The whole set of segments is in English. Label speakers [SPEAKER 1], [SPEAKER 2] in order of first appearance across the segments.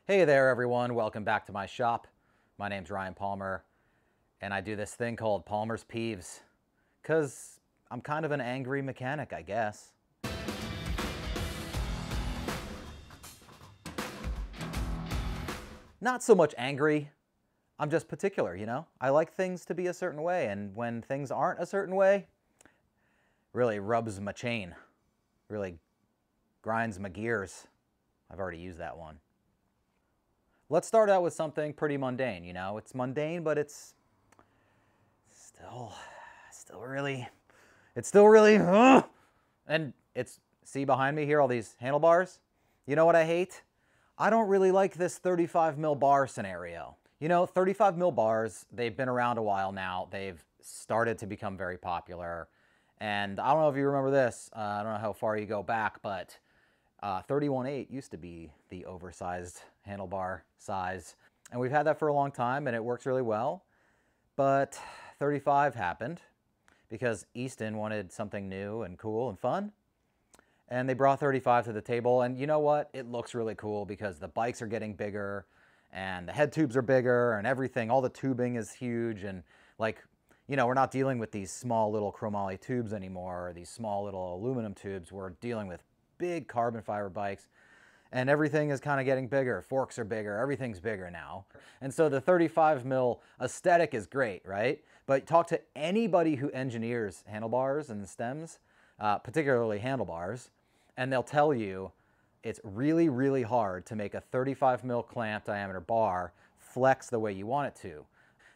[SPEAKER 1] Hey there everyone, welcome back to my shop. My name's Ryan Palmer and I do this thing called Palmer's Peeves because I'm kind of an angry mechanic, I guess. Not so much angry, I'm just particular, you know? I like things to be a certain way, and when things aren't a certain way, really rubs my chain, really grinds my gears. I've already used that one. Let's start out with something pretty mundane, you know? It's mundane, but it's still really, and it's, see behind me here, all these handlebars? You know what I hate? I don't really like this 35 mil bar scenario. You know, 35 mil bars, they've been around a while now. They've started to become very popular. And I don't know if you remember this, I don't know how far you go back, but 31/8 used to be the oversized handlebar size. And we've had that for a long time and it works really well. But 35 happened because Easton wanted something new and cool and fun. And they brought 35 to the table. And you know what? It looks really cool because the bikes are getting bigger and the head tubes are bigger and everything. All the tubing is huge. And like, you know, we're not dealing with these small little chromoly tubes anymore, or these small little aluminum tubes. We're dealing with big carbon fiber bikes, and everything is kind of getting bigger. Forks are bigger, everything's bigger now. And so the 35 mil aesthetic is great, right? But talk to anybody who engineers handlebars and stems, particularly handlebars, and they'll tell you it's really, really hard to make a 35 mil clamp diameter bar flex the way you want it to.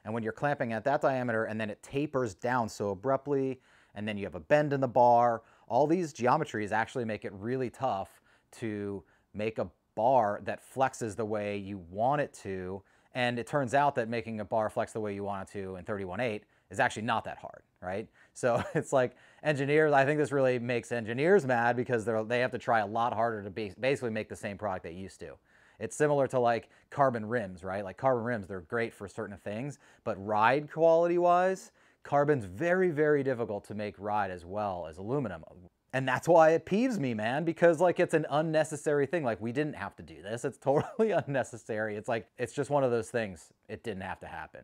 [SPEAKER 1] And when you're clamping at that diameter and then it tapers down so abruptly, and then you have a bend in the bar, all these geometries actually make it really tough to make a bar that flexes the way you want it to. And it turns out that making a bar flex the way you want it to in 31/8 is actually not that hard, right? So it's like engineers, I think this really makes engineers mad because they have to try a lot harder to basically make the same product they used to. It's similar to like carbon rims, right? Like carbon rims, they're great for certain things, but ride quality wise, carbon's very, very difficult to make ride as well as aluminum. And that's why it peeves me, man, because like it's an unnecessary thing. Like we didn't have to do this. It's totally unnecessary. It's like, it's just one of those things. It didn't have to happen.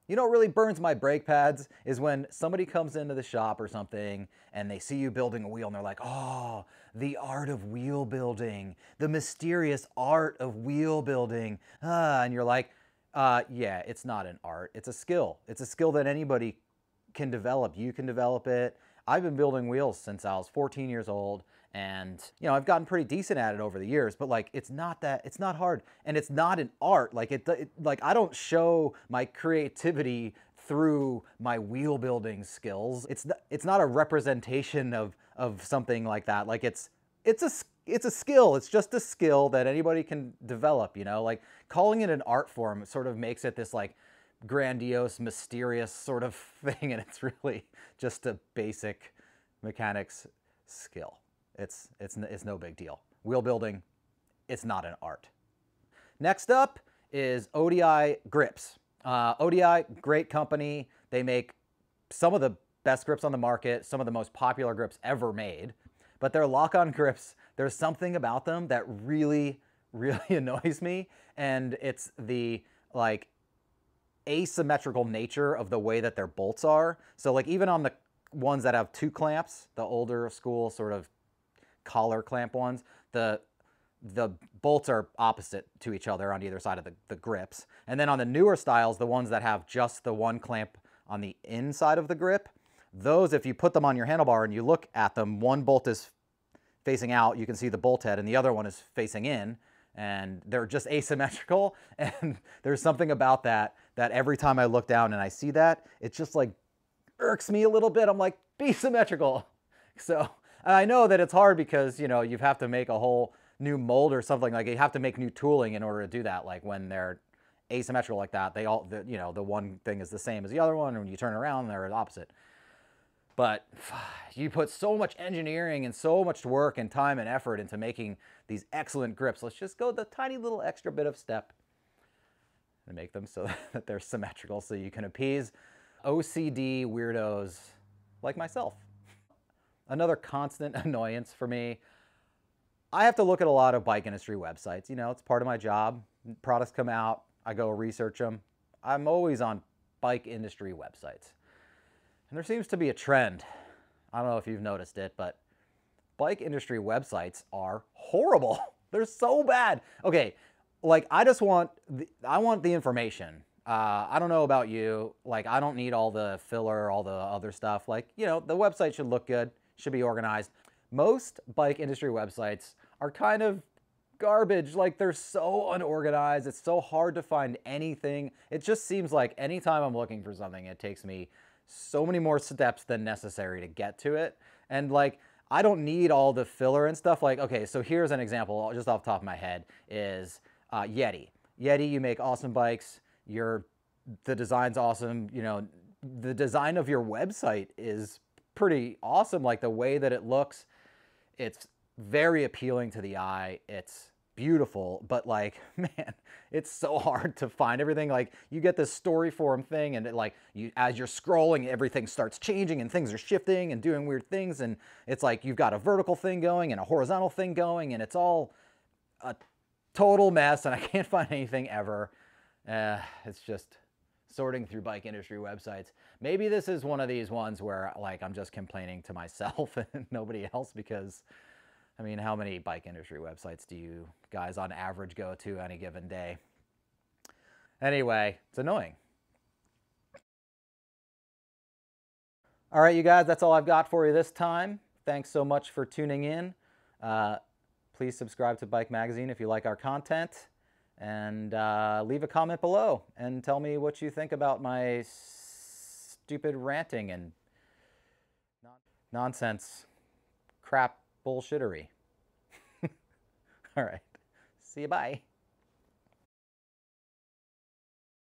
[SPEAKER 1] You know what really burns my brake pads is when somebody comes into the shop or something and they see you building a wheel and they're like, oh, the art of wheel building, the mysterious art of wheel building. And you're like, yeah, it's not an art. It's a skill. It's a skill that anybody can develop. You can develop it. I've been building wheels since I was 14 years old, and you know, I've gotten pretty decent at it over the years, but like it's not hard, and it's not an art. Like like I don't show my creativity through my wheel building skills. It's not a representation of something like that. Like it's a skill. It's just a skill that anybody can develop, you know? Like calling it an art form sort of makes it this like grandiose, mysterious sort of thing, and it's really just a basic mechanics skill. It's no big deal. Wheel building, it's not an art. Next up is ODI grips. ODI, great company. They make some of the best grips on the market, some of the most popular grips ever made, but their lock-on grips, there's something about them that really, really annoys me, and it's the like asymmetrical nature of the way that their bolts are. So like even on the ones that have two clamps, the older school sort of collar clamp ones, the bolts are opposite to each other on either side of the grips. And then on the newer styles, the ones that have just the one clamp on the inside of the grip, those, if you put them on your handlebar and you look at them, one bolt is facing out, you can see the bolt head, and the other one is facing in, and they're just asymmetrical. And there's something about that every time I look down and I see that, it just like irks me a little bit. I'm like, be symmetrical. So I know that it's hard because, you know, you have to make a whole new mold or something. Like you have to make new tooling in order to do that. Like when they're asymmetrical like that, you know, the one thing is the same as the other one, and when you turn around, they're opposite. But you put so much engineering and so much work and time and effort into making these excellent grips. Let's just go the tiny little extra bit of step and make them so that they're symmetrical, so you can appease OCD weirdos like myself. Another constant annoyance for me, I have to look at a lot of bike industry websites. You know, it's part of my job. Products come out, I go research them. I'm always on bike industry websites. And there seems to be a trend. I don't know if you've noticed it, but bike industry websites are horrible. They're so bad. Okay, like I want the information. I don't know about you. Like I don't need all the filler, all the other stuff. Like, you know, the website should look good, should be organized. Most bike industry websites are kind of garbage. Like they're so unorganized. It's so hard to find anything. It just seems like anytime I'm looking for something, it takes me so many more steps than necessary to get to it. And like, I don't need all the filler and stuff. Like, okay, so here's an example just off the top of my head is Yeti. Yeti, you make awesome bikes. The design's awesome. You know, the design of your website is pretty awesome. Like the way that it looks, it's very appealing to the eye. It's beautiful, but like, man, it's so hard to find everything. Like you get this story forum thing and as you're scrolling, everything starts changing and things are shifting and doing weird things. And it's like, you've got a vertical thing going and a horizontal thing going and it's all a total mess and I can't find anything ever. It's just sorting through bike industry websites. Maybe this is one of these ones where like, I'm just complaining to myself and nobody else because I mean, how many bike industry websites do you guys on average go to any given day? Anyway, it's annoying. All right, you guys, that's all I've got for you this time. Thanks so much for tuning in. Please subscribe to Bike Magazine if you like our content. And leave a comment below and tell me what you think about my stupid ranting and nonsense crap bullshittery. All right. See you. Bye.